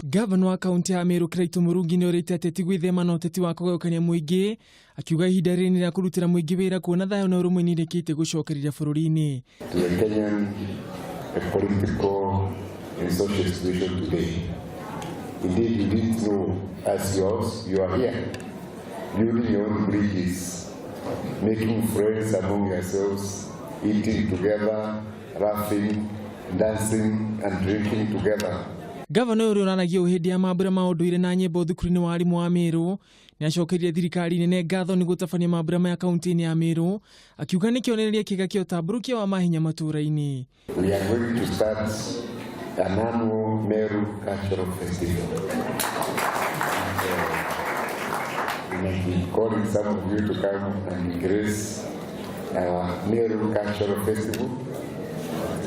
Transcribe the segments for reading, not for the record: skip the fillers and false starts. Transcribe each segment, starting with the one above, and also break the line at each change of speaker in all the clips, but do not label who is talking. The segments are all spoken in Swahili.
Ngavana wa kaunti ya Meru Kiraitu Murungi nioritie ateti gwithema na uteti wa kugayukania muingi, akiuga ihinda rĩrĩ rĩa kurutira muingi wĩra kuona thayo na ũrũmwe nĩrĩkĩte gũcokereria bururi-ini.
To the Kenyan political and social situation today. Indeed, you didn't know as you are here, building your own bridges, making friends among yourselves, eating together, laughing, dancing and drinking together.
Ngavana ũrĩa ũraragia ũhĩndĩ ya mambura ma unduire na nyimbo thukuru-ini wa arimũ wa Meru nĩ acokerie thirikari nene ngatho nĩ gũtabania mambura ma kaunti-ini ya Meru, akiuga nĩ kĩonereria kĩega kĩa ũtambũrũkia wa mahinya matũũra-inĩ.
We are going to start an annual Meru Cultural Festival. We might be calling some of you to come and grace our Meru Cultural Festival.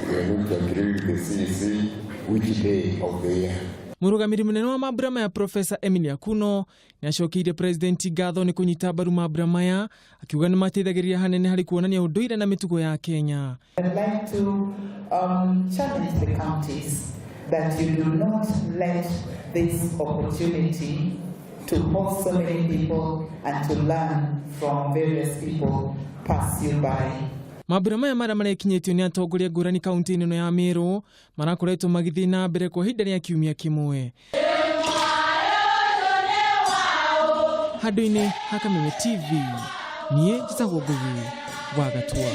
We are going to agree with the CEC which day of the year.
Mũrũgamĩrĩri mũnene wa mambura maya Professor Emilia Kuno nĩ acokeirie President ngatho nĩ kũnyita mbaru mambura maya, akiuga nĩ mateithagĩrĩria hanene harĩ kuonania unduire na mĩtugo ya Kenya.
I'd like to challenge the counties that you do not let this opportunity to host so many people and to learn from various people pass you by.
Mambura maya marekinyĩtio nĩ atongoria ngũrani kaunti-inĩ ĩno ya Meru marakoretwo magĩthiĩ na mbere kwa ihinda rĩa kiumia kĩmwe. Handũ-inĩ ha Kameme TV, niĩ njĩtagwo Ngui wa Gatua.